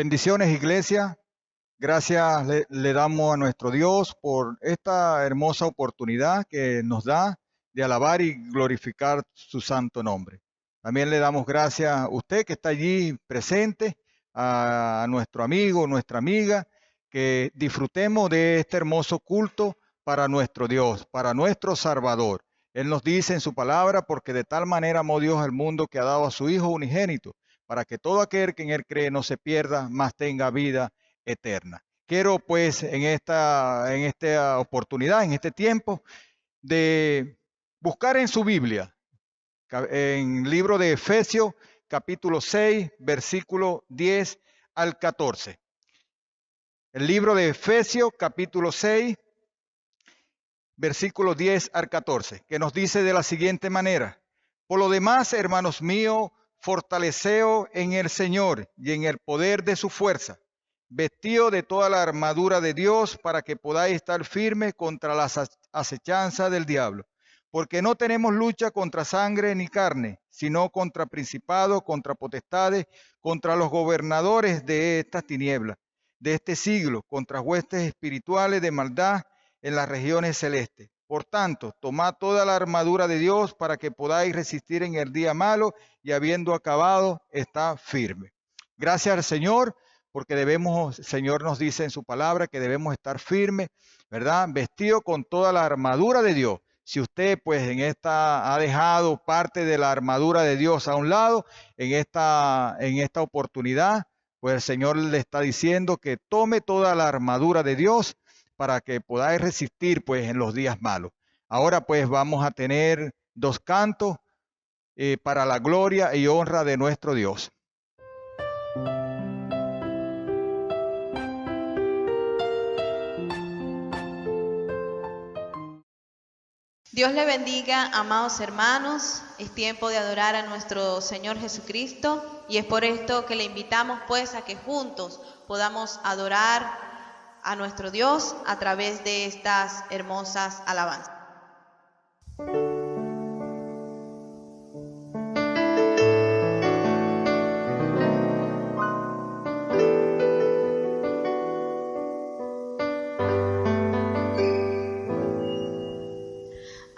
Bendiciones, iglesia. Gracias le damos a nuestro Dios por esta hermosa oportunidad que nos da de alabar y glorificar su santo nombre. También le damos gracias a usted que está allí presente, a nuestro amigo, nuestra amiga, que disfrutemos de este hermoso culto para nuestro Dios, para nuestro Salvador. Él nos dice en su palabra, porque de tal manera amó Dios al mundo que ha dado a su Hijo unigénito, para que todo aquel que en él cree no se pierda, mas tenga vida eterna. Quiero pues en esta oportunidad, en este tiempo, de buscar en su Biblia, en el libro de Efesios, capítulo 6, versículo 10 al 14. El libro de Efesios, capítulo 6, versículo 10 al 14, que nos dice de la siguiente manera: por lo demás, hermanos míos, fortaleceos en el Señor y en el poder de su fuerza, vestido de toda la armadura de Dios para que podáis estar firmes contra las acechanzas del diablo. Porque no tenemos lucha contra sangre ni carne, sino contra principados, contra potestades, contra los gobernadores de estas tinieblas, de este siglo, contra huestes espirituales de maldad en las regiones celestes. Por tanto, tomad toda la armadura de Dios para que podáis resistir en el día malo y habiendo acabado, está firme. Gracias al Señor, porque debemos, el Señor nos dice en su palabra que debemos estar firmes, ¿verdad? Vestido con toda la armadura de Dios. Si usted pues en esta ha dejado parte de la armadura de Dios a un lado, en esta oportunidad, pues el Señor le está diciendo que tome toda la armadura de Dios para que podáis resistir pues en los días malos. Ahora pues vamos a tener dos cantos para la gloria y honra de nuestro Dios. Dios le bendiga, amados hermanos. Es tiempo de adorar a nuestro Señor Jesucristo y es por esto que le invitamos pues a que juntos podamos adorar a nuestro Dios a través de estas hermosas alabanzas.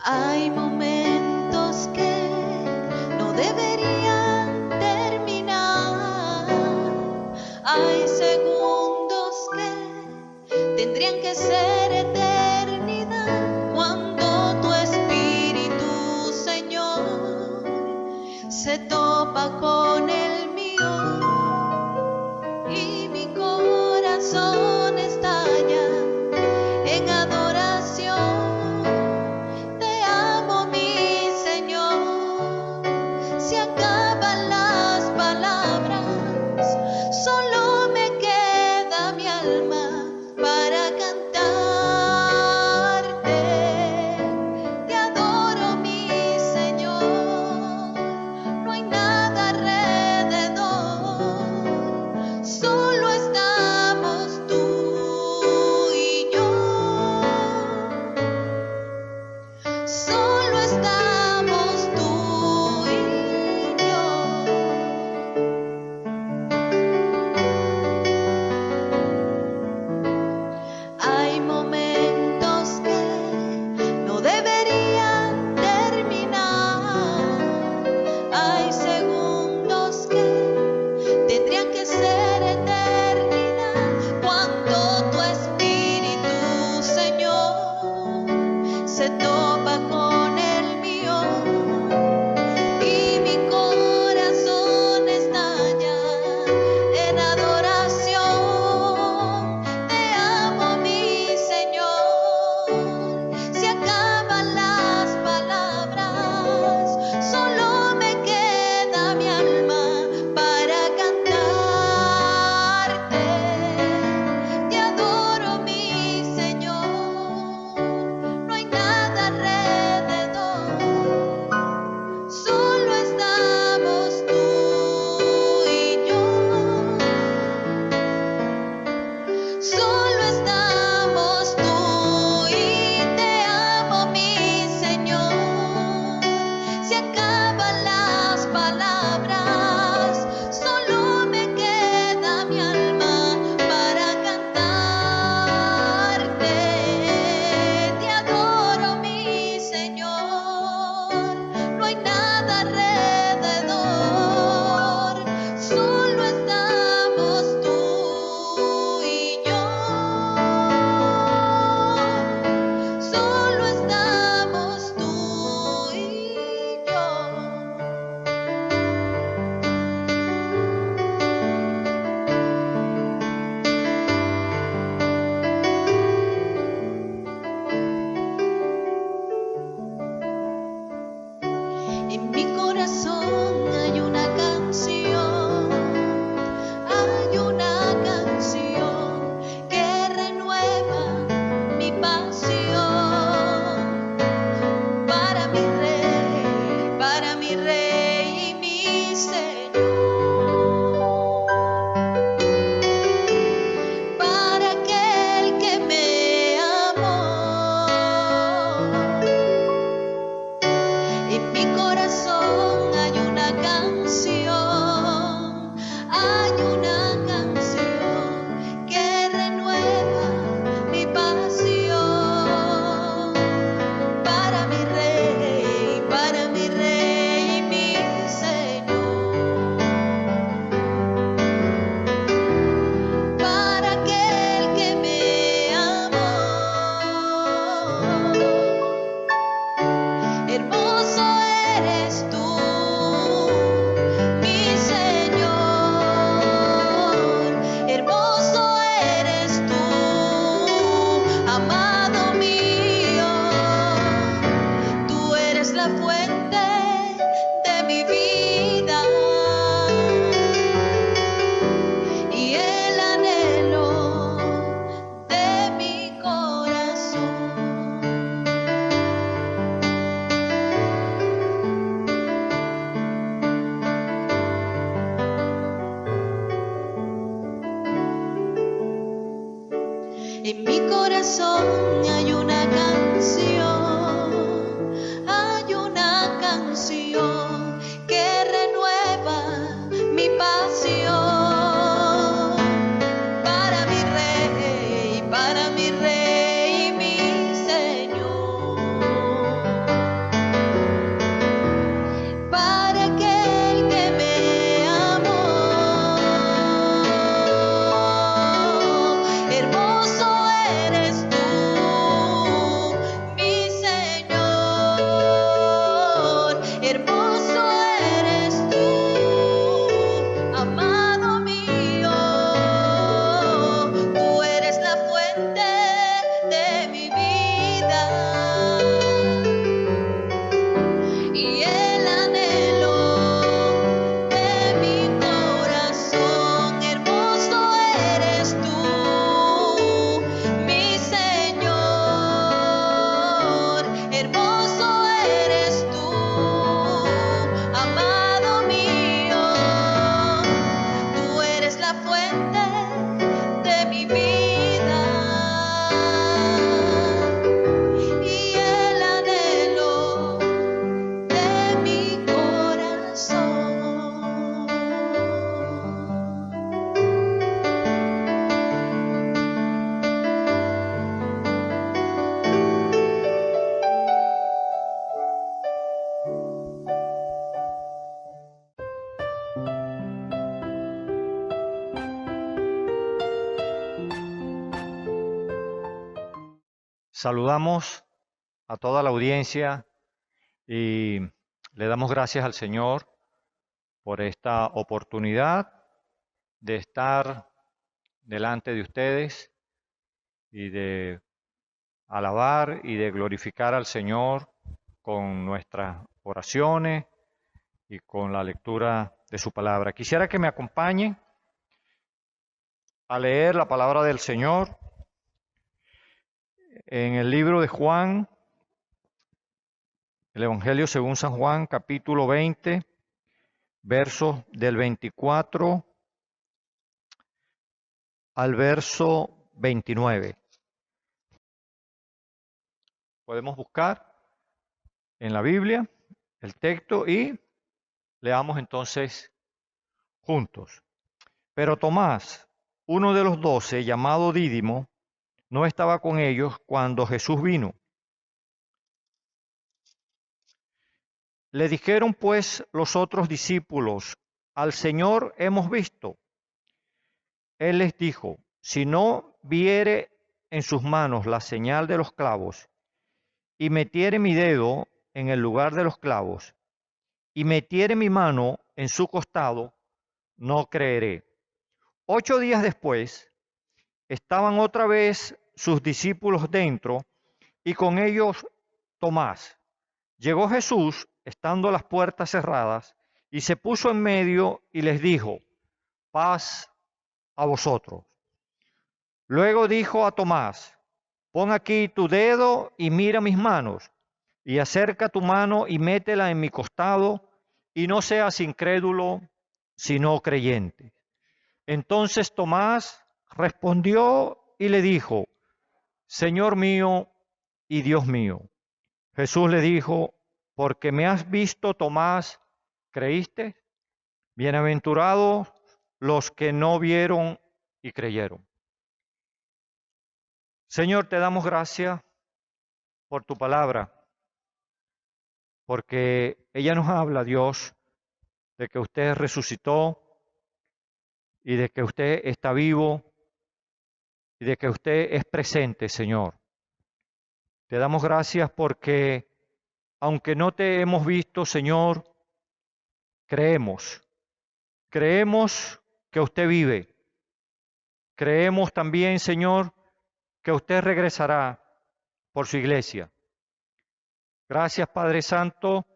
Hay momentos que no deberían terminar. Hay segundos que tendrían que ser eternidad. Cuando tu espíritu, Señor, se topa con el mío y mi corazón estalla en adoración. Te adoro, mi Señor, no hay nada En mi corazón hay una canción que renueva mi pasión para mi Rey y mi Señor, para aquel que me amó. En mi corazón hay una canción que renueva mi pasión para mi Rey y mi Señor, para aquel que me amó. Hermoso eres tú, mi Señor, hermoso eres tú, amado mío. Tú eres la fuente de mi vida y el anhelo de mi corazón. En mi corazón hay una canción que renueva mi pasión para mi Rey y mi Señor, para aquel que me amó. Hermoso eres tú, mi Señor, hermoso eres tú, amado mío. Tú eres la fuente de mi vida y el anhelo de mi corazón. Hermoso eres tú, mi Señor, hermoso eres tú, amado mío. Tú eres la fuente de mi vida y el anhelo de mi corazón. Saludamos a toda la audiencia y le damos gracias al Señor por esta oportunidad de estar delante de ustedes y de alabar y de glorificar al Señor con nuestras oraciones y con la lectura de su palabra. Quisiera que me acompañen a leer la palabra del Señor en el libro de Juan, el Evangelio según San Juan, capítulo 20, versos del 24 al verso 29. Podemos buscar en la Biblia el texto y leamos entonces juntos. Pero Tomás, uno de los 12, llamado Dídimo, no estaba con ellos cuando Jesús vino. Le dijeron pues los otros discípulos: al Señor hemos visto. Él les dijo: si no viere en sus manos la señal de los clavos, y metiere mi dedo en el lugar de los clavos, y metiere mi mano en su costado, no creeré. 8 días después, estaban otra vez sus discípulos dentro, y con ellos Tomás. Llegó Jesús estando las puertas cerradas, y se puso en medio y les dijo: paz a vosotros. Luego dijo a Tomás: pon aquí tu dedo y mira mis manos, y acerca tu mano y métela en mi costado, y no seas incrédulo, sino creyente. Entonces Tomás respondió y le dijo: Señor mío y Dios mío. Jesús le dijo: porque me has visto, Tomás, ¿creíste? Bienaventurados los que no vieron y creyeron. Señor, te damos gracias por tu palabra, porque ella nos habla, Dios, de que usted resucitó y de que usted está vivo y de que usted es presente, Señor. Te damos gracias porque, aunque no te hemos visto, Señor, creemos que usted vive. Creemos también, Señor, que usted regresará por su iglesia. Gracias, Padre Santo,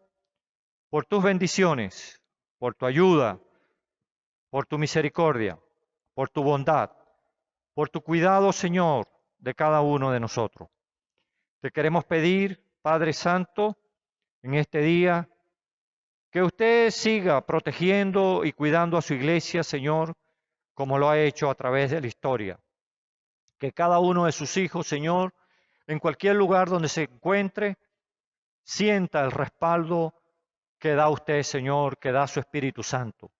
por tus bendiciones, por tu ayuda, por tu misericordia, por tu bondad, por tu cuidado, Señor, de cada uno de nosotros. Te queremos pedir, Padre Santo, en este día, que usted siga protegiendo y cuidando a su iglesia, Señor, como lo ha hecho a través de la historia. Que cada uno de sus hijos, Señor, en cualquier lugar donde se encuentre, sienta el respaldo que da usted, Señor, que da su Espíritu Santo.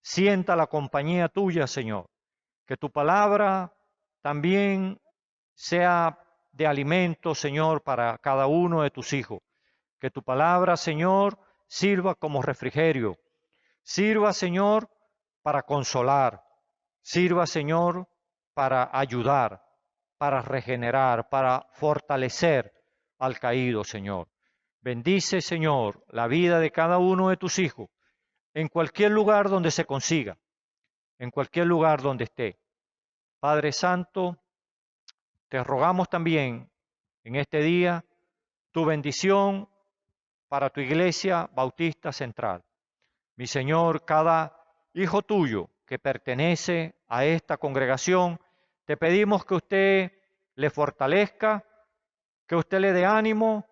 Sienta la compañía tuya, Señor. Que tu palabra también sea de alimento, Señor, para cada uno de tus hijos. Que tu palabra, Señor, sirva como refrigerio. Sirva, Señor, para consolar. Sirva, Señor, para ayudar, para regenerar, para fortalecer al caído, Señor. Bendice, Señor, la vida de cada uno de tus hijos, en cualquier lugar donde se consiga, en cualquier lugar donde esté. Padre Santo, te rogamos también en este día tu bendición para tu iglesia bautista central. Mi Señor, cada hijo tuyo que pertenece a esta congregación, te pedimos que usted le fortalezca, que usted le dé ánimo,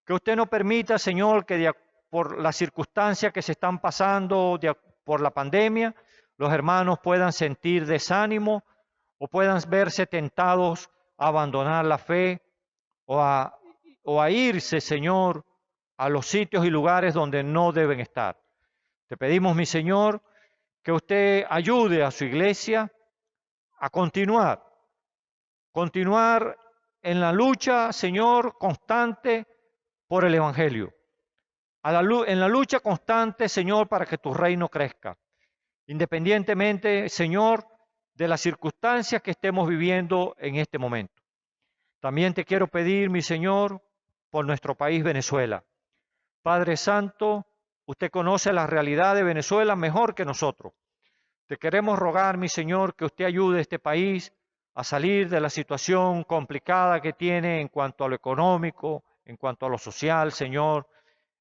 que usted no permita, Señor, que por las circunstancias que se están pasando por la pandemia, los hermanos puedan sentir desánimo o puedan verse tentados a abandonar la fe o a irse, Señor, a los sitios y lugares donde no deben estar. Te pedimos, mi Señor, que usted ayude a su iglesia a continuar en la lucha, Señor, constante por el Evangelio. En la lucha constante, Señor, para que tu reino crezca. Independientemente, Señor, de las circunstancias que estemos viviendo en este momento. También te quiero pedir, mi Señor, por nuestro país Venezuela. Padre Santo, usted conoce la realidad de Venezuela mejor que nosotros. Te queremos rogar, mi Señor, que usted ayude a este país a salir de la situación complicada que tiene en cuanto a lo económico, en cuanto a lo social, Señor,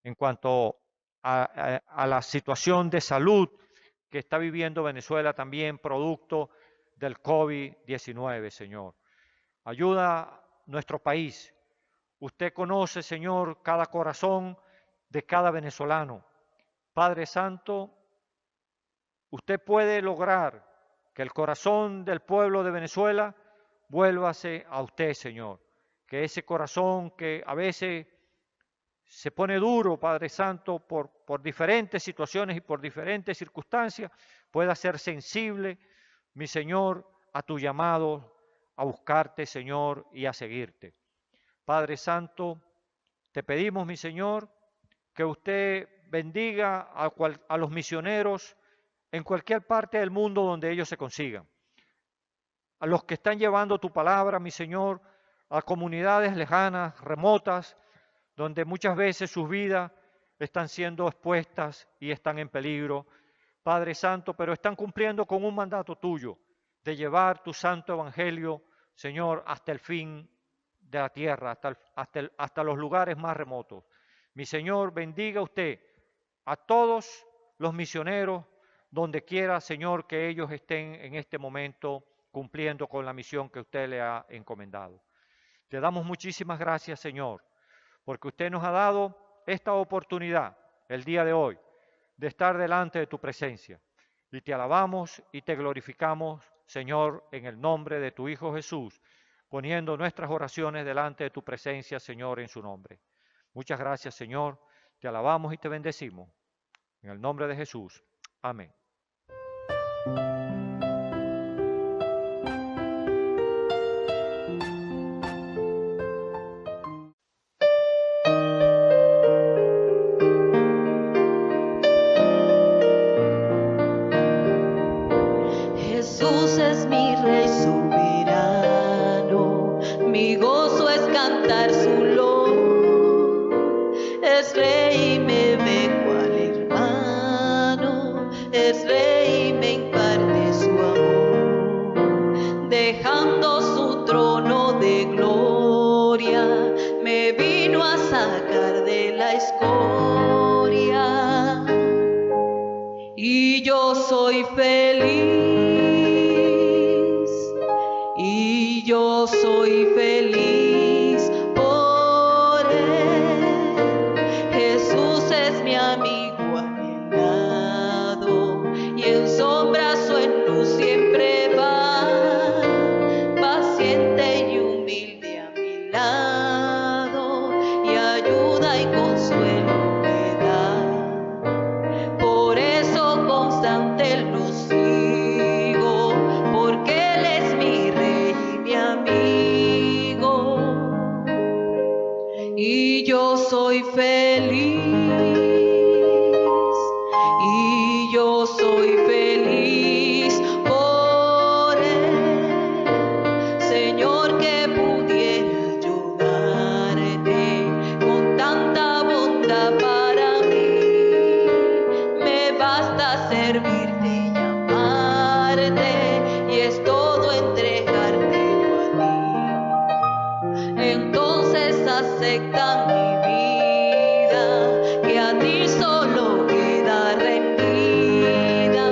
en cuanto a la situación de salud que está viviendo Venezuela también producto del COVID-19, Señor. Ayuda a nuestro país. Usted conoce, Señor, cada corazón de cada venezolano. Padre Santo, usted puede lograr que el corazón del pueblo de Venezuela vuélvase a usted, Señor. Que ese corazón que a veces se pone duro, Padre Santo, por diferentes situaciones y por diferentes circunstancias, pueda ser sensible, mi Señor, a tu llamado, a buscarte, Señor, y a seguirte. Padre Santo, te pedimos, mi Señor, que usted bendiga a los misioneros en cualquier parte del mundo donde ellos se consigan. A los que están llevando tu palabra, mi Señor, a comunidades lejanas, remotas, donde muchas veces sus vidas están siendo expuestas y están en peligro. Padre Santo, pero están cumpliendo con un mandato tuyo de llevar tu santo evangelio, Señor, hasta el fin de la tierra, hasta los lugares más remotos. Mi Señor, bendiga usted a todos los misioneros, donde quiera, Señor, que ellos estén en este momento cumpliendo con la misión que usted le ha encomendado. Te damos muchísimas gracias, Señor, porque usted nos ha dado esta oportunidad el día de hoy de estar delante de tu presencia. Y te alabamos y te glorificamos, Señor, en el nombre de tu Hijo Jesús, poniendo nuestras oraciones delante de tu presencia, Señor, en su nombre. Muchas gracias, Señor. Te alabamos y te bendecimos. En el nombre de Jesús. Amén. Jesús es mi Rey soberano, mi gozo es cantar su loor. Es Rey y me ve cual hermano, es Rey y me imparte su amor. Dejando su trono de gloria, me vino a sacar de la escoria. Y yo soy feliz. Y yo soy feliz por él. Jesús es mi amigo a mi lado, y en sombras o en luz siempre va, paciente y humilde a mi lado, y ayuda y consuelo me da. Por eso constante lo sigo, porque él es mi Rey y mi amigo. Y yo soy feliz, y yo soy feliz por él. Señor, que pudiera ayudarte con tanta bondad para mí. Me basta servirte y amarte, y es todo entregártelo a ti. Entonces acepta mi vida, que a ti solo queda rendida.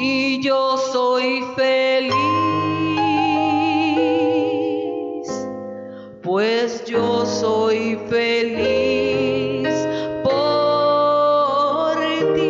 Y yo soy feliz, pues yo soy feliz por ti.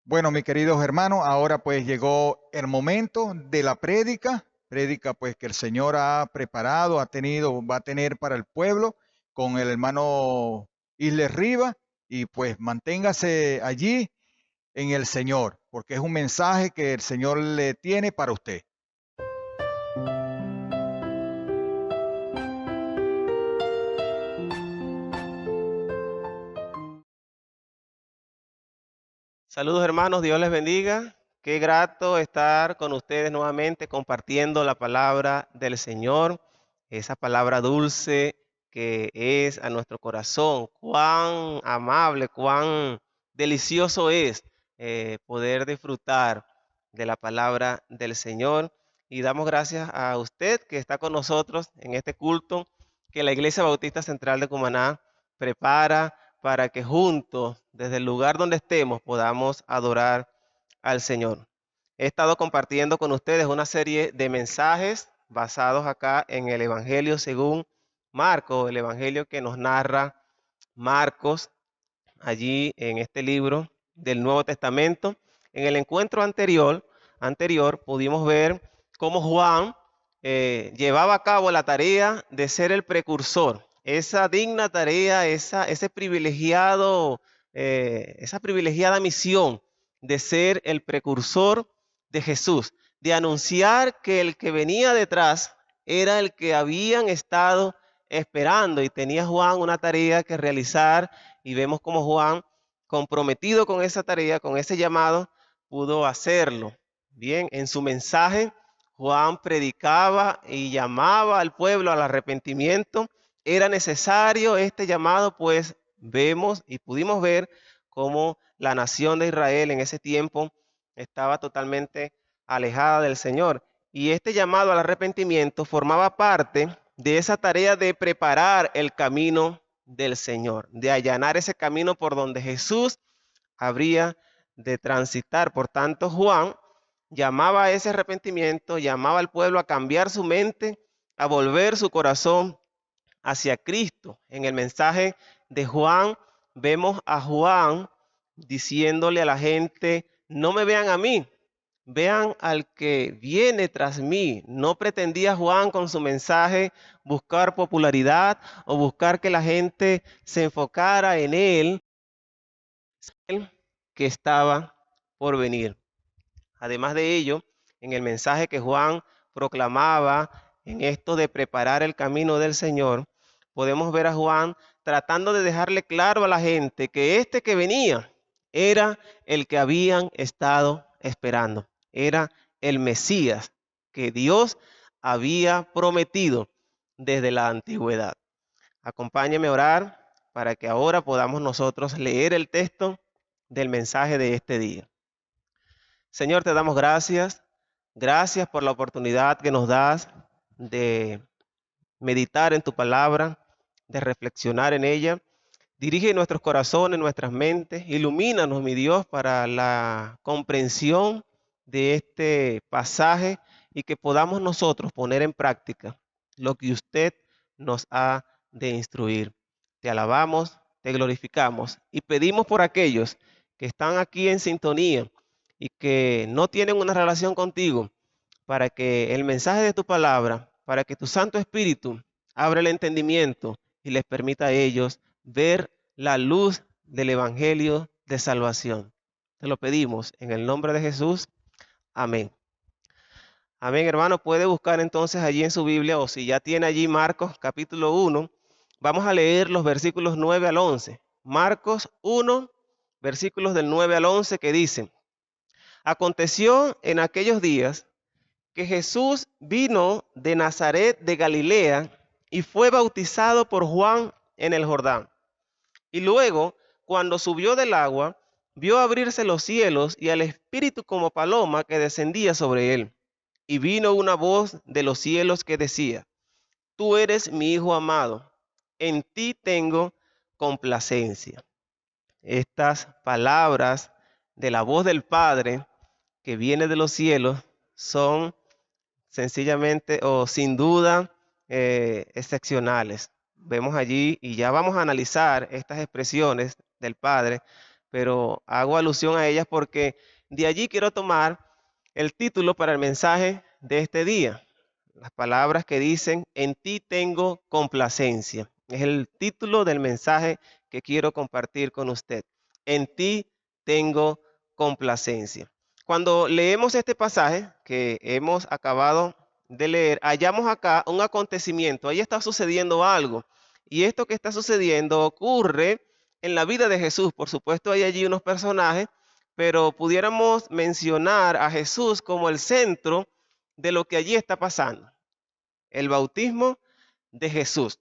Bueno, mis queridos hermanos, ahora pues llegó el momento de la prédica pues que el Señor ha preparado, va a tener para el pueblo con el hermano Isles Riva, y pues manténgase allí en el Señor, porque es un mensaje que el Señor le tiene para usted. Saludos hermanos, Dios les bendiga. Qué grato estar con ustedes nuevamente compartiendo la palabra del Señor, esa palabra dulce que es a nuestro corazón. Cuán amable, cuán delicioso es poder disfrutar de la palabra del Señor. Y damos gracias a usted que está con nosotros en este culto que la Iglesia Bautista Central de Cumaná prepara para que juntos, desde el lugar donde estemos, podamos adorar al Señor. He estado compartiendo con ustedes una serie de mensajes basados acá en el Evangelio según Marcos, el Evangelio que nos narra Marcos allí en este libro del Nuevo Testamento. En el encuentro anterior pudimos ver cómo Juan llevaba a cabo la tarea de ser el precursor. Esa digna tarea, esa privilegiada misión de ser el precursor de Jesús, de anunciar que el que venía detrás era el que habían estado esperando, y tenía Juan una tarea que realizar, y vemos cómo Juan, comprometido con esa tarea, con ese llamado, pudo hacerlo. Bien, en su mensaje, Juan predicaba y llamaba al pueblo al arrepentimiento. Era necesario este llamado, pues vemos y pudimos ver cómo la nación de Israel en ese tiempo estaba totalmente alejada del Señor. Y este llamado al arrepentimiento formaba parte de esa tarea de preparar el camino del Señor, de allanar ese camino por donde Jesús habría de transitar. Por tanto, Juan llamaba a ese arrepentimiento, llamaba al pueblo a cambiar su mente, a volver su corazón hacia Cristo. En el mensaje de Juan vemos a Juan diciéndole a la gente: no me vean a mí, vean al que viene tras mí. No pretendía Juan con su mensaje buscar popularidad o buscar que la gente se enfocara en él, que estaba por venir. Además de ello, en el mensaje que Juan proclamaba en esto de preparar el camino del Señor, podemos ver a Juan tratando de dejarle claro a la gente que este que venía era el que habían estado esperando. Era el Mesías que Dios había prometido desde la antigüedad. Acompáñeme a orar para que ahora podamos nosotros leer el texto del mensaje de este día. Señor, te damos gracias. Gracias por la oportunidad que nos das de meditar en tu palabra, de reflexionar en ella. Dirige nuestros corazones, nuestras mentes. Ilumínanos, mi Dios, para la comprensión de este pasaje y que podamos nosotros poner en práctica lo que usted nos ha de instruir. Te alabamos, te glorificamos y pedimos por aquellos que están aquí en sintonía y que no tienen una relación contigo, para que el mensaje de tu palabra, para que tu Santo Espíritu abra el entendimiento y les permita a ellos ver la luz del Evangelio de salvación. Te lo pedimos en el nombre de Jesús. Amén. Amén, hermano. Puede buscar entonces allí en su Biblia, o si ya tiene allí Marcos capítulo 1, vamos a leer los versículos 9 al 11. Marcos 1, versículos del 9 al 11, que dicen: aconteció en aquellos días que Jesús vino de Nazaret de Galilea y fue bautizado por Juan en el Jordán. Y luego, cuando subió del agua, vio abrirse los cielos y al Espíritu como paloma que descendía sobre él. Y vino una voz de los cielos que decía: tú eres mi Hijo amado, en ti tengo complacencia. Estas palabras de la voz del Padre que viene de los cielos son sencillamente o sin duda excepcionales. Vemos allí, y ya vamos a analizar estas expresiones del Padre, pero hago alusión a ellas porque de allí quiero tomar el título para el mensaje de este día. Las palabras que dicen: en ti tengo complacencia. Es el título del mensaje que quiero compartir con usted. En ti tengo complacencia. Cuando leemos este pasaje que hemos acabado de leer, hallamos acá un acontecimiento. Ahí está sucediendo algo. Y esto que está sucediendo ocurre en la vida de Jesús. Por supuesto, hay allí unos personajes, pero pudiéramos mencionar a Jesús como el centro de lo que allí está pasando. El bautismo de Jesús.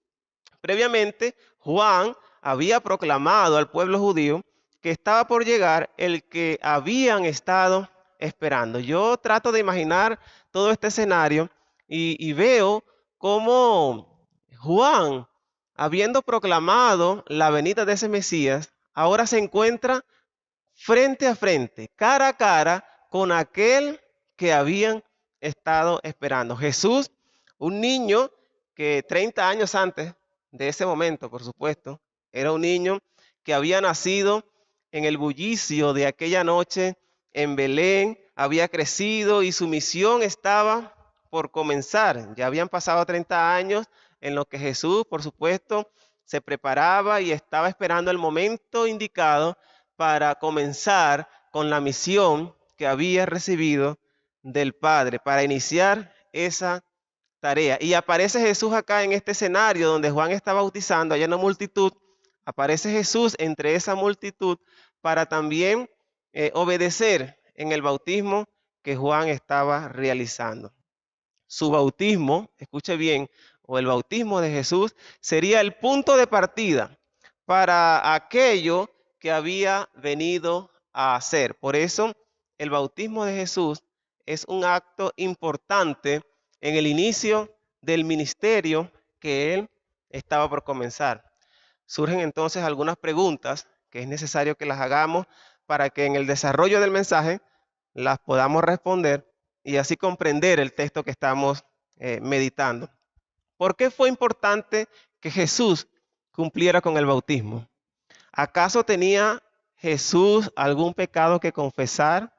Previamente, Juan había proclamado al pueblo judío que estaba por llegar el que habían estado esperando. Yo trato de imaginar todo este escenario y veo cómo Juan, habiendo proclamado la venida de ese Mesías, ahora se encuentra frente a frente, cara a cara, con aquel que habían estado esperando. Jesús, un niño que 30 años antes de ese momento, por supuesto, era un niño que había nacido en el bullicio de aquella noche en Belén, había crecido y su misión estaba por comenzar. Ya habían pasado 30 años en los que Jesús, por supuesto, se preparaba y estaba esperando el momento indicado para comenzar con la misión que había recibido del Padre, para iniciar esa tarea. Y aparece Jesús acá en este escenario donde Juan está bautizando, allá en una multitud. Aparece Jesús entre esa multitud para también obedecer en el bautismo que Juan estaba realizando. su bautismo, escuche bien, o el bautismo de Jesús, sería el punto de partida para aquello que había venido a hacer. Por eso, el bautismo de Jesús es un acto importante en el inicio del ministerio que él estaba por comenzar. Surgen entonces algunas preguntas que es necesario que las hagamos para que en el desarrollo del mensaje las podamos responder y así comprender el texto que estamos meditando. ¿Por qué fue importante que Jesús cumpliera con el bautismo? ¿Acaso tenía Jesús algún pecado que confesar?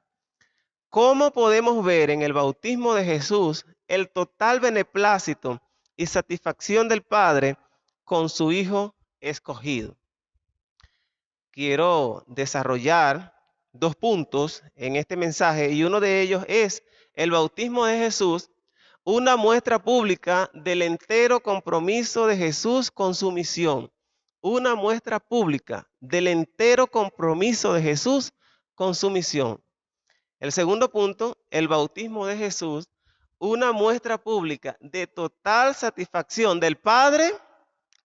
¿Cómo podemos ver en el bautismo de Jesús el total beneplácito y satisfacción del Padre con su Hijo escogido? Quiero desarrollar 2 puntos en este mensaje y uno de ellos es el bautismo de Jesús, una muestra pública del entero compromiso de Jesús con su misión. Una muestra pública del entero compromiso de Jesús con su misión. El segundo punto, el bautismo de Jesús, una muestra pública de total satisfacción del Padre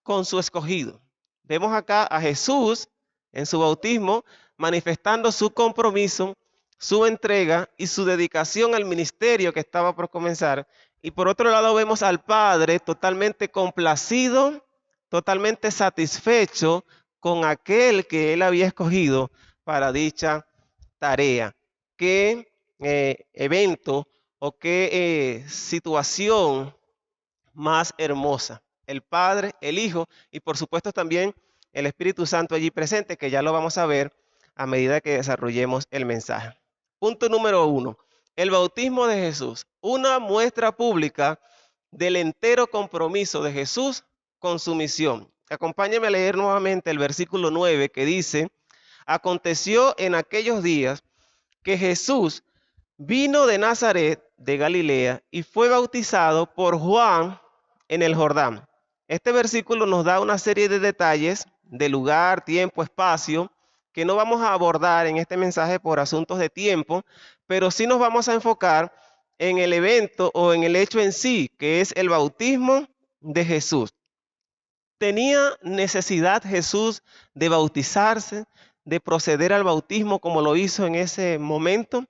con su escogido. Vemos acá a Jesús en su bautismo manifestando su compromiso, su entrega y su dedicación al ministerio que estaba por comenzar. Y por otro lado vemos al Padre totalmente complacido, totalmente satisfecho con aquel que él había escogido para dicha tarea. ¿Qué evento o qué situación más hermosa? El Padre, el Hijo y por supuesto también el Espíritu Santo allí presente, que ya lo vamos a ver a medida que desarrollemos el mensaje. Punto número 1. El bautismo de Jesús, una muestra pública del entero compromiso de Jesús con su misión. Acompáñame a leer nuevamente el versículo 9 que dice: aconteció en aquellos días que Jesús vino de Nazaret de Galilea y fue bautizado por Juan en el Jordán. Este versículo nos da una serie de detalles de lugar, tiempo, espacio, que no vamos a abordar en este mensaje por asuntos de tiempo, pero sí nos vamos a enfocar en el evento o en el hecho en sí, que es el bautismo de Jesús. ¿Tenía necesidad Jesús de bautizarse, de proceder al bautismo como lo hizo en ese momento?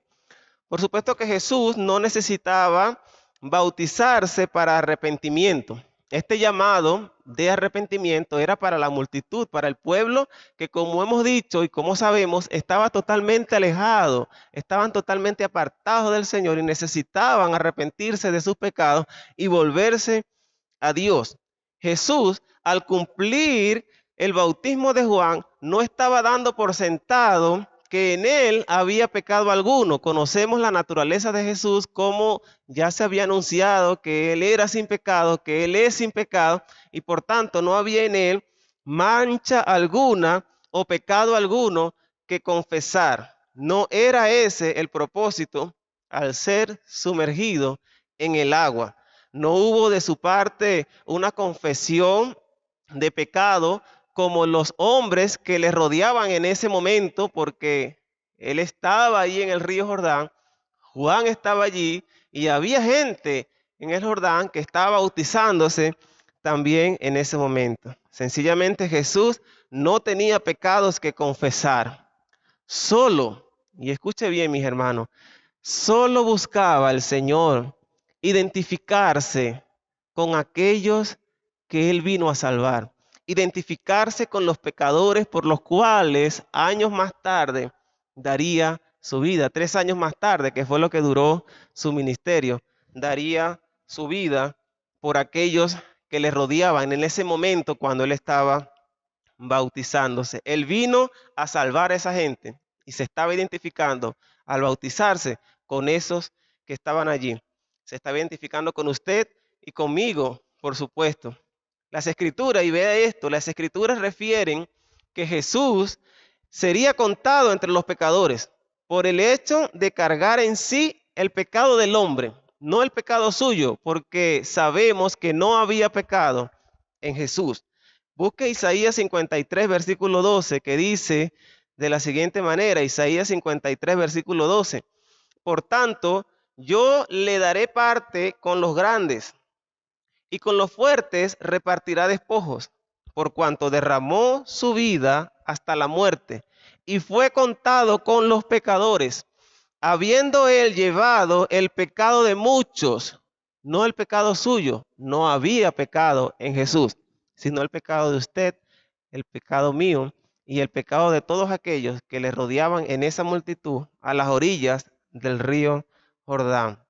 Por supuesto que Jesús no necesitaba bautizarse para arrepentimiento. Este llamado de arrepentimiento era para la multitud, para el pueblo que, como hemos dicho y como sabemos, estaba totalmente alejado, estaban totalmente apartados del Señor y necesitaban arrepentirse de sus pecados y volverse a Dios. Jesús, al cumplir el bautismo de Juan, no estaba dando por sentado que en él había pecado alguno. Conocemos la naturaleza de Jesús, como ya se había anunciado que él era sin pecado, que él es sin pecado, y por tanto no había en él mancha alguna o pecado alguno que confesar. No era ese el propósito al ser sumergido en el agua. No hubo de su parte una confesión de pecado como los hombres que le rodeaban en ese momento, porque él estaba ahí en el río Jordán, Juan estaba allí y había gente en el Jordán que estaba bautizándose también en ese momento. Sencillamente Jesús no tenía pecados que confesar. Solo, y escuche bien mis hermanos, solo buscaba el Señor identificarse con aquellos que él vino a salvar. Identificarse con los pecadores por los cuales años más tarde daría su vida. 3 años más tarde, que fue lo que duró su ministerio, daría su vida por aquellos que le rodeaban en ese momento cuando él estaba bautizándose. Él vino a salvar a esa gente y se estaba identificando al bautizarse con esos que estaban allí. Se estaba identificando con usted y conmigo, por supuesto. Las escrituras, y vea esto, las escrituras refieren que Jesús sería contado entre los pecadores por el hecho de cargar en sí el pecado del hombre, no el pecado suyo, porque sabemos que no había pecado en Jesús. Busque Isaías 53, versículo 12, que dice de la siguiente manera, Isaías 53, versículo 12. Por tanto, yo le daré parte con los grandes, y con los fuertes repartirá despojos, por cuanto derramó su vida hasta la muerte, y fue contado con los pecadores, habiendo él llevado el pecado de muchos, no el pecado suyo, no había pecado en Jesús, sino el pecado de usted, el pecado mío y el pecado de todos aquellos que le rodeaban en esa multitud a las orillas del río Jordán.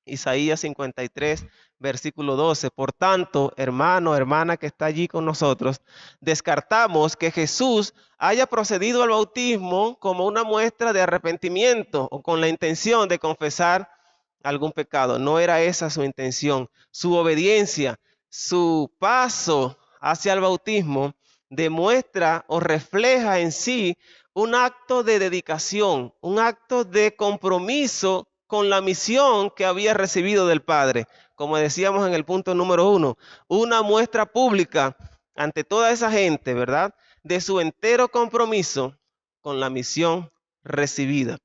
Isaías 53, versículo 12. Por tanto, hermano, hermana que está allí con nosotros, descartamos que Jesús haya procedido al bautismo como una muestra de arrepentimiento o con la intención de confesar algún pecado. No era esa su intención. Su obediencia, su paso hacia el bautismo demuestra o refleja en sí un acto de dedicación, un acto de compromiso con la misión que había recibido del Padre. Como decíamos en el punto número 1, una muestra pública ante toda esa gente, ¿verdad?, de su entero compromiso con la misión recibida.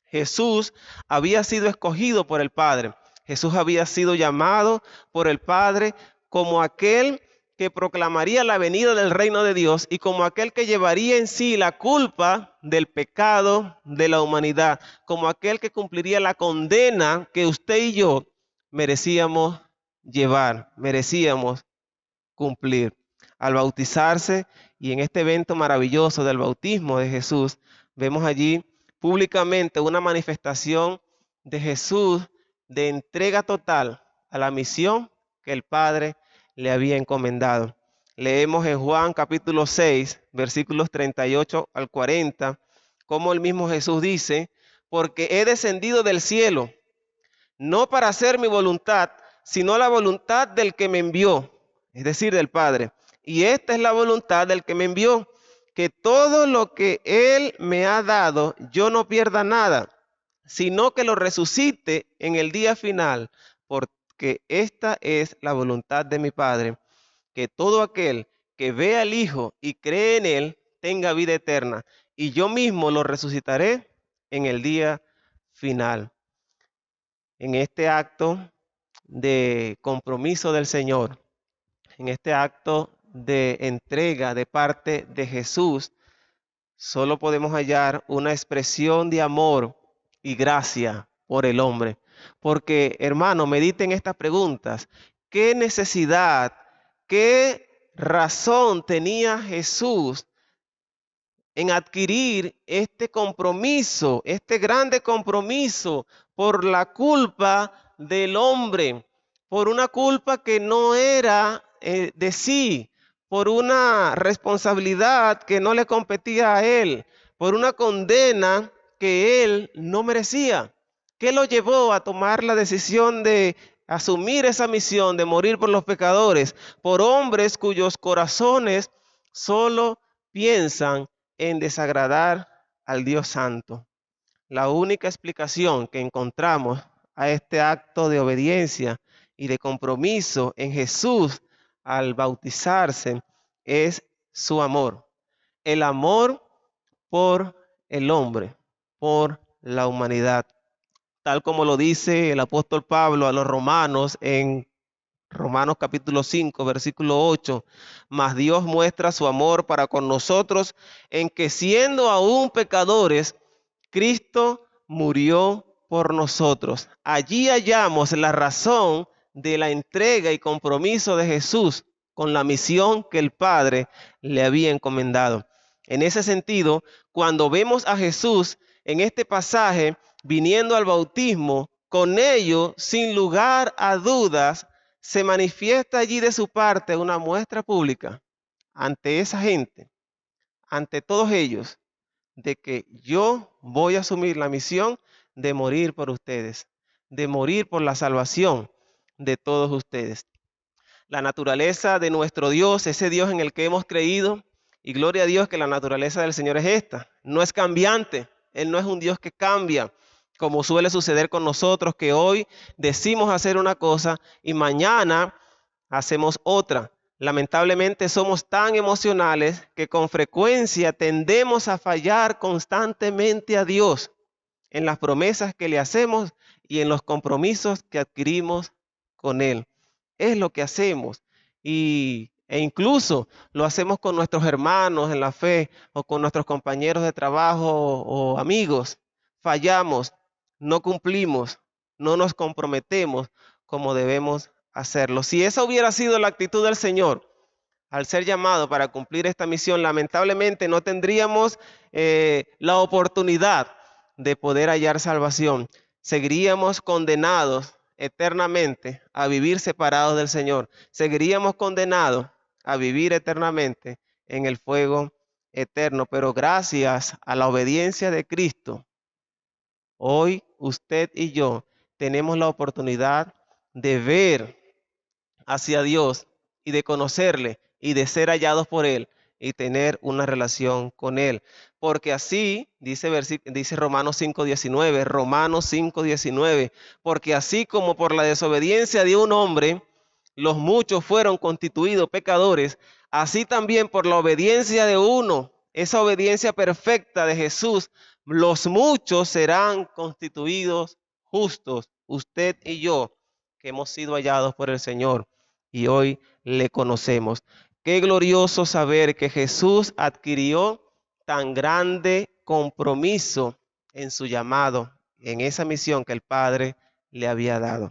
Jesús había sido escogido por el Padre. Jesús había sido llamado por el Padre como aquel que proclamaría la venida del reino de Dios y como aquel que llevaría en sí la culpa del pecado de la humanidad, como aquel que cumpliría la condena que usted y yo merecíamos llevar, merecíamos cumplir. Al bautizarse y en este evento maravilloso del bautismo de Jesús, vemos allí públicamente una manifestación de Jesús de entrega total a la misión que el Padre le había encomendado. Leemos en Juan capítulo 6, versículos 38 al 40, como el mismo Jesús dice, porque he descendido del cielo, no para hacer mi voluntad, sino la voluntad del que me envió, es decir, del Padre. Y esta es la voluntad del que me envió, que todo lo que Él me ha dado, yo no pierda nada, sino que lo resucite en el día final, porque esta es la voluntad de mi Padre, que todo aquel que vea al Hijo y cree en Él tenga vida eterna, y yo mismo lo resucitaré en el día final. En este acto de compromiso del Señor, en este acto de entrega de parte de Jesús, solo podemos hallar una expresión de amor y gracia por el hombre. Porque, hermano, mediten estas preguntas. ¿Qué necesidad, qué razón tenía Jesús en adquirir este compromiso, este grande compromiso por la culpa del hombre, por una culpa que no era de sí, por una responsabilidad que no le competía a él, por una condena que él no merecía? ¿Qué lo llevó a tomar la decisión de asumir esa misión de morir por los pecadores, por hombres cuyos corazones solo piensan en desagradar al Dios Santo? La única explicación que encontramos a este acto de obediencia y de compromiso en Jesús al bautizarse es su amor. El amor por el hombre, por la humanidad. Tal como lo dice el apóstol Pablo a los romanos en Romanos capítulo 5, versículo 8, mas Dios muestra su amor para con nosotros en que siendo aún pecadores, Cristo murió por nosotros. Allí hallamos la razón de la entrega y compromiso de Jesús con la misión que el Padre le había encomendado. En ese sentido, cuando vemos a Jesús en este pasaje viniendo al bautismo, con ello, sin lugar a dudas, se manifiesta allí de su parte una muestra pública ante esa gente, ante todos ellos, de que yo voy a asumir la misión de morir por ustedes, de morir por la salvación de todos ustedes. La naturaleza de nuestro Dios, ese Dios en el que hemos creído, y gloria a Dios que la naturaleza del Señor es esta, no es cambiante. Él no es un Dios que cambia, como suele suceder con nosotros, que hoy decimos hacer una cosa y mañana hacemos otra. Lamentablemente somos tan emocionales que con frecuencia tendemos a fallar constantemente a Dios en las promesas que le hacemos y en los compromisos que adquirimos con Él. Es lo que hacemos e incluso lo hacemos con nuestros hermanos en la fe o con nuestros compañeros de trabajo o amigos. Fallamos, no cumplimos, no nos comprometemos como debemos hacerlo. Si esa hubiera sido la actitud del Señor al ser llamado para cumplir esta misión, lamentablemente no tendríamos la oportunidad de poder hallar salvación. Seguiríamos condenados eternamente a vivir separados del Señor. Seguiríamos condenados a vivir eternamente en el fuego eterno. Pero gracias a la obediencia de Cristo, hoy usted y yo tenemos la oportunidad de ver hacia Dios y de conocerle y de ser hallados por Él y tener una relación con Él. Porque así, dice Romanos 5:19, porque así como por la desobediencia de un hombre, los muchos fueron constituidos pecadores, así también por la obediencia de uno, esa obediencia perfecta de Jesús, los muchos serán constituidos justos. Usted y yo, que hemos sido hallados por el Señor y hoy le conocemos. Qué glorioso saber que Jesús adquirió tan grande compromiso en su llamado, en esa misión que el Padre le había dado.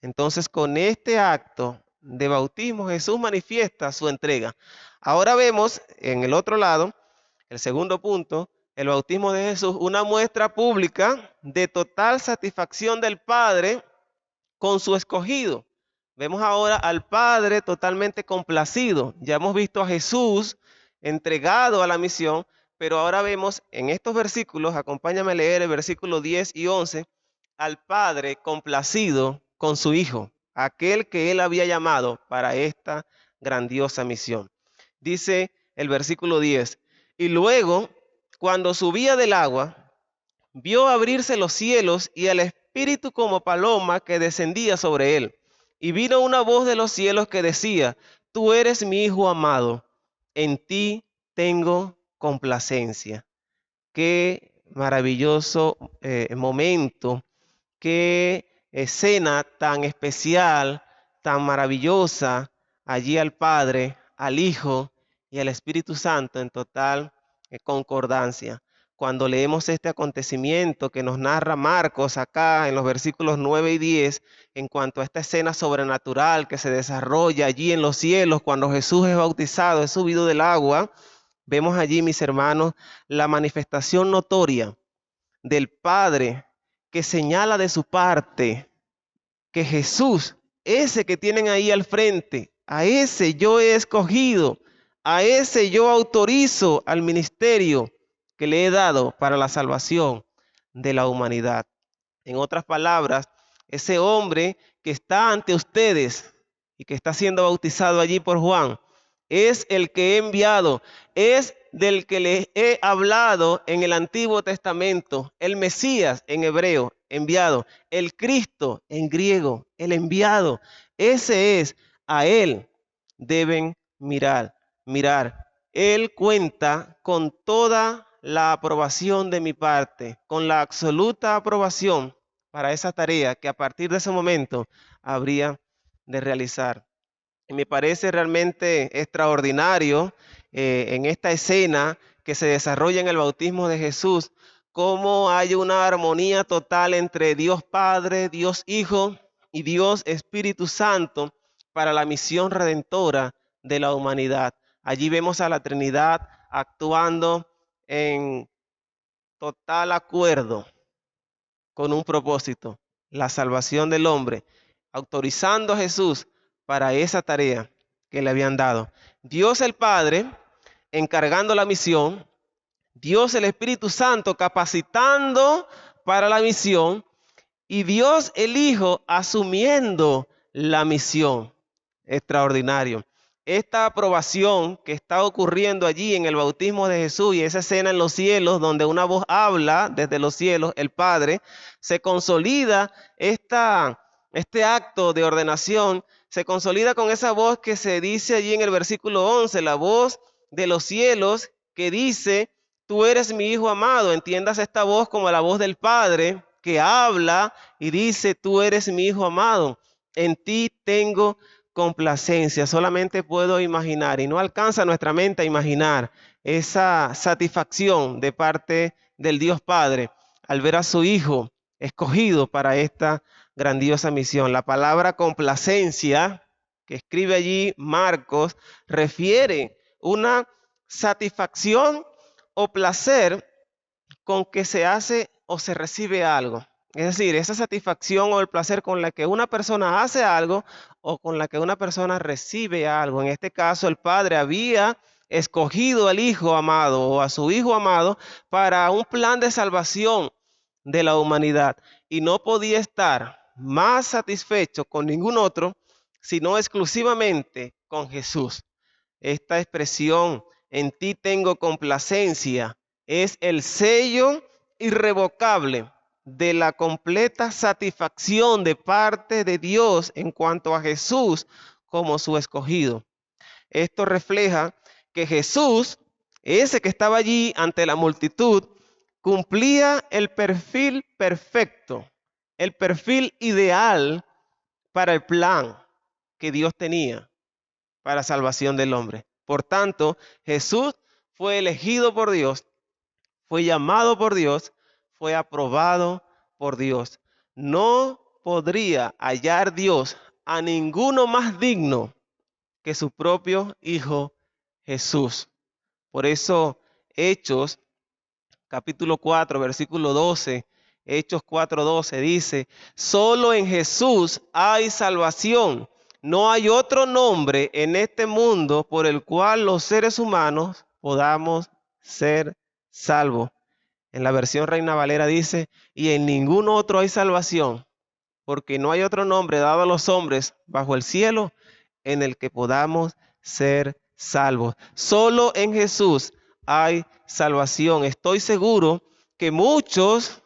Entonces, con este acto de bautismo, Jesús manifiesta su entrega. Ahora vemos en el otro lado, el segundo punto, el bautismo de Jesús, una muestra pública de total satisfacción del Padre con su escogido. Vemos ahora al Padre totalmente complacido. Ya hemos visto a Jesús entregado a la misión, pero ahora vemos en estos versículos, acompáñame a leer el versículo 10 y 11, al Padre complacido con su Hijo, aquel que Él había llamado para esta grandiosa misión. Dice el versículo 10, y luego, cuando subía del agua, vio abrirse los cielos y al Espíritu como paloma que descendía sobre Él. Y vino una voz de los cielos que decía, tú eres mi Hijo amado, en ti tengo complacencia. Qué maravilloso momento, qué escena tan especial, tan maravillosa, allí al Padre, al Hijo y al Espíritu Santo en total concordancia. Cuando leemos este acontecimiento que nos narra Marcos acá en los versículos 9 y 10, en cuanto a esta escena sobrenatural que se desarrolla allí en los cielos, cuando Jesús es bautizado, es subido del agua, vemos allí, mis hermanos, la manifestación notoria del Padre que señala de su parte que Jesús, ese que tienen ahí al frente, a ese yo he escogido, a ese yo autorizo al ministerio que le he dado para la salvación de la humanidad. En otras palabras, ese hombre que está ante ustedes y que está siendo bautizado allí por Juan, es el que he enviado, es del que les he hablado en el Antiguo Testamento, el Mesías en hebreo, enviado, el Cristo en griego, el enviado. Ese es, a él deben mirar. Él cuenta con toda la aprobación de mi parte, con la absoluta aprobación para esa tarea que a partir de ese momento habría de realizar. Y me parece realmente extraordinario en esta escena que se desarrolla en el bautismo de Jesús, cómo hay una armonía total entre Dios Padre, Dios Hijo y Dios Espíritu Santo para la misión redentora de la humanidad. Allí vemos a la Trinidad actuando en total acuerdo con un propósito, la salvación del hombre, autorizando a Jesús para esa tarea que le habían dado. Dios el Padre encargando la misión, Dios el Espíritu Santo capacitando para la misión y Dios el Hijo asumiendo la misión. Extraordinario. Esta aprobación que está ocurriendo allí en el bautismo de Jesús y esa escena en los cielos donde una voz habla desde los cielos, el Padre, se consolida este acto de ordenación, se consolida con esa voz que se dice allí en el versículo 11, la voz de los cielos que dice, tú eres mi Hijo amado. Entiendas esta voz como la voz del Padre que habla y dice, tú eres mi hijo amado, en ti tengo complacencia. Solamente puedo imaginar, y no alcanza nuestra mente a imaginar esa satisfacción de parte del Dios Padre al ver a su hijo escogido para esta grandiosa misión. La palabra complacencia que escribe allí Marcos refiere una satisfacción o placer con que se hace o se recibe algo. Es decir, esa satisfacción o el placer con la que una persona hace algo o con la que una persona recibe algo. En este caso, el Padre había escogido al Hijo amado o a su Hijo amado para un plan de salvación de la humanidad y no podía estar más satisfecho con ningún otro, sino exclusivamente con Jesús. Esta expresión, en ti tengo complacencia, es el sello irrevocable de la completa satisfacción de parte de Dios en cuanto a Jesús como su escogido. Esto refleja que Jesús, ese que estaba allí ante la multitud, cumplía el perfil perfecto, el perfil ideal para el plan que Dios tenía para salvación del hombre. Por tanto, Jesús fue elegido por Dios, fue llamado por Dios, fue aprobado por Dios. No podría hallar Dios a ninguno más digno que su propio Hijo Jesús. Por eso, Hechos, capítulo 4, versículo 12, Hechos 4:12 dice, solo en Jesús hay salvación. No hay otro nombre en este mundo por el cual los seres humanos podamos ser salvos. En la versión Reina Valera dice, y en ningún otro hay salvación, porque no hay otro nombre dado a los hombres bajo el cielo en el que podamos ser salvos. Solo en Jesús hay salvación. Estoy seguro que muchos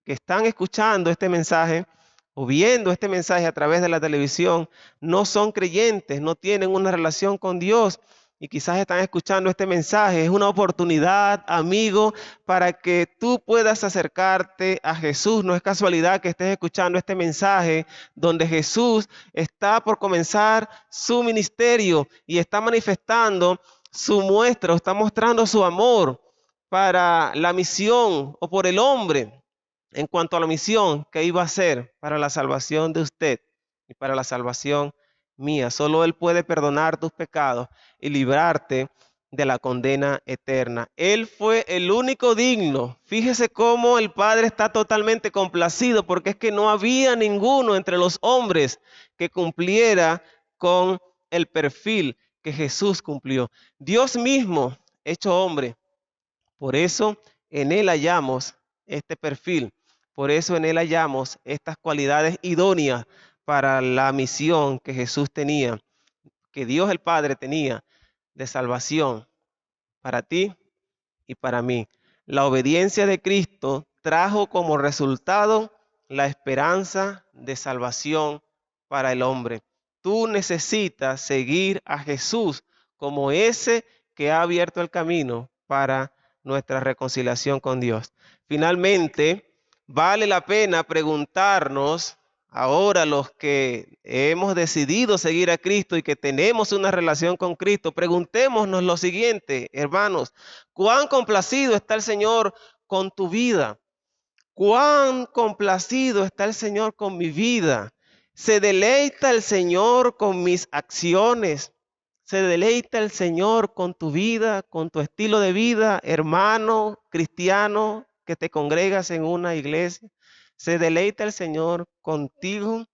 que están escuchando este mensaje o viendo este mensaje a través de la televisión no son creyentes, no tienen una relación con Dios y quizás están escuchando este mensaje. Es una oportunidad, amigo, para que tú puedas acercarte a Jesús. No es casualidad que estés escuchando este mensaje donde Jesús está por comenzar su ministerio y está manifestando su muestra, está mostrando su amor para la misión o por el hombre. En cuanto a la misión que iba a hacer para la salvación de usted y para la salvación mía, solo Él puede perdonar tus pecados y librarte de la condena eterna. Él fue el único digno. Fíjese cómo el Padre está totalmente complacido, porque es que no había ninguno entre los hombres que cumpliera con el perfil que Jesús cumplió. Dios mismo hecho hombre. Por eso en Él hallamos este perfil. Por eso en Él hallamos estas cualidades idóneas para la misión que Jesús tenía, que Dios el Padre tenía de salvación para ti y para mí. La obediencia de Cristo trajo como resultado la esperanza de salvación para el hombre. Tú necesitas seguir a Jesús como ese que ha abierto el camino para nuestra reconciliación con Dios. Finalmente, vale la pena preguntarnos, ahora los que hemos decidido seguir a Cristo y que tenemos una relación con Cristo, preguntémonos lo siguiente, hermanos, ¿cuán complacido está el Señor con tu vida? ¿Cuán complacido está el Señor con mi vida? ¿Se deleita el Señor con mis acciones? ¿Se deleita el Señor con tu vida, con tu estilo de vida, hermano cristiano que te congregas en una iglesia? ¿Se deleita el Señor contigo?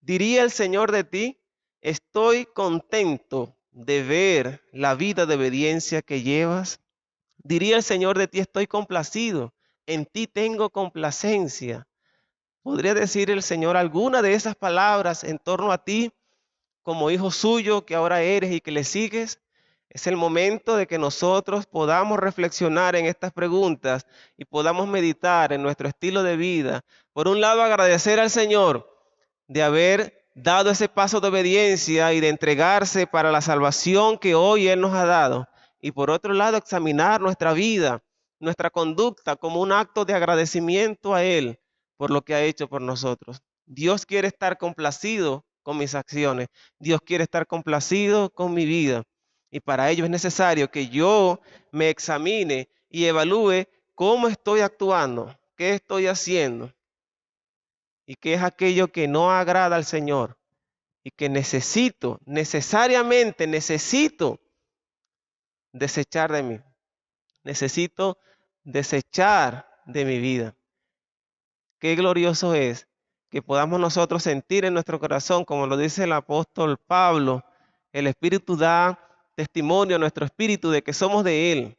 ¿Diría el Señor de ti? Estoy contento de ver la vida de obediencia que llevas. ¿Diría el Señor de ti? Estoy complacido, en ti tengo complacencia. ¿Podría decir el Señor alguna de esas palabras en torno a ti como hijo suyo que ahora eres y que le sigues? Es el momento de que nosotros podamos reflexionar en estas preguntas y podamos meditar en nuestro estilo de vida. Por un lado, agradecer al Señor de haber dado ese paso de obediencia y de entregarse para la salvación que hoy Él nos ha dado. Y por otro lado, examinar nuestra vida nuestra conducta como un acto de agradecimiento a Él por lo que ha hecho por nosotros. Dios quiere estar complacido con mis acciones. Dios quiere estar complacido con mi vida. Y para ello es necesario que yo me examine y evalúe cómo estoy actuando, qué estoy haciendo y qué es aquello que no agrada al Señor y que necesariamente necesito desechar de mí. Necesito desechar de mi vida. Qué glorioso es que podamos nosotros sentir en nuestro corazón, como lo dice el apóstol Pablo, el Espíritu da testimonio a nuestro espíritu de que somos de Él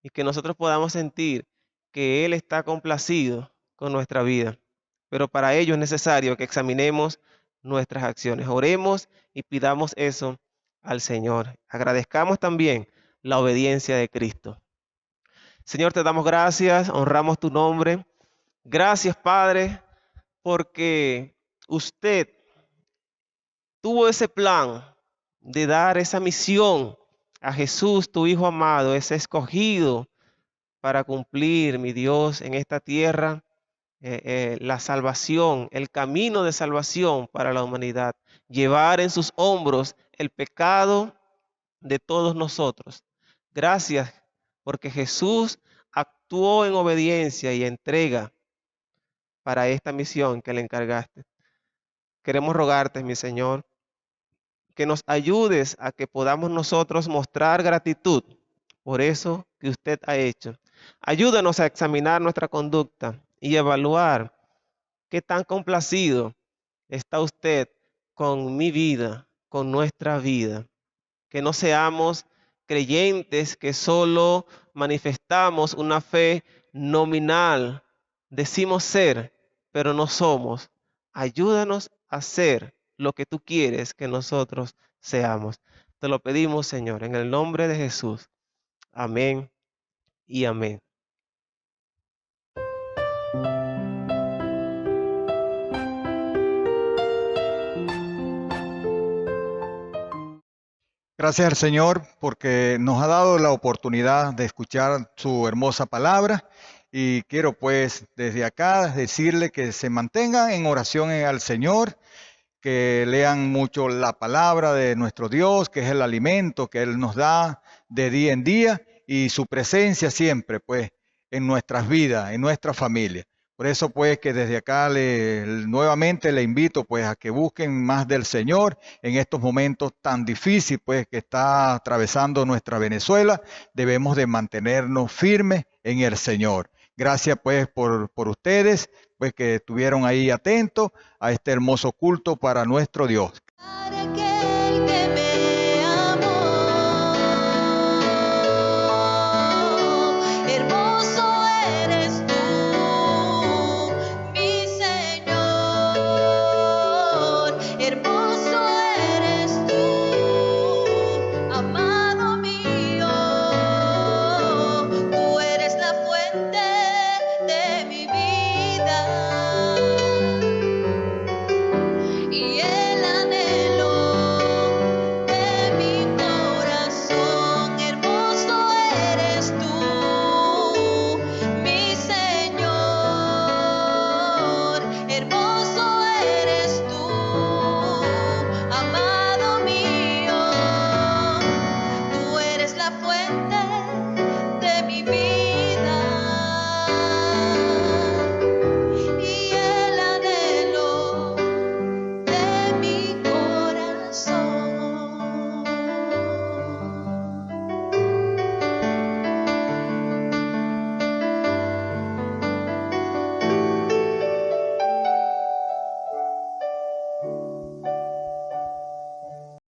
y que nosotros podamos sentir que Él está complacido con nuestra vida. Pero para ello es necesario que examinemos nuestras acciones. Oremos y pidamos eso al Señor. Agradezcamos también la obediencia de Cristo. Señor, te damos gracias, honramos tu nombre. Gracias, Padre, porque usted tuvo ese plan de dar esa misión a Jesús, tu Hijo amado, ese escogido para cumplir, mi Dios, en esta tierra, la salvación, el camino de salvación para la humanidad. Llevar en sus hombros el pecado de todos nosotros. Gracias, porque Jesús actuó en obediencia y entrega para esta misión que le encargaste. Queremos rogarte, mi Señor, que nos ayudes a que podamos nosotros mostrar gratitud por eso que usted ha hecho. Ayúdanos a examinar nuestra conducta y evaluar qué tan complacido está usted con mi vida, con nuestra vida. Que no seamos creyentes que solo manifestamos una fe nominal. Decimos ser, pero no somos. Ayúdanos a ser lo que tú quieres que nosotros seamos. Te lo pedimos, Señor, en el nombre de Jesús. Amén y amén. Gracias al Señor porque nos ha dado la oportunidad de escuchar su hermosa palabra y quiero pues desde acá decirle que se mantengan en oración al Señor, que lean mucho la palabra de nuestro Dios, que es el alimento que Él nos da de día en día y su presencia siempre pues en nuestras vidas, en nuestra familia. Por eso pues que desde acá nuevamente le invito pues a que busquen más del Señor en estos momentos tan difíciles pues que está atravesando nuestra Venezuela. Debemos de mantenernos firmes en el Señor. Gracias pues por ustedes pues que estuvieron ahí atentos a este hermoso culto para nuestro Dios. Para que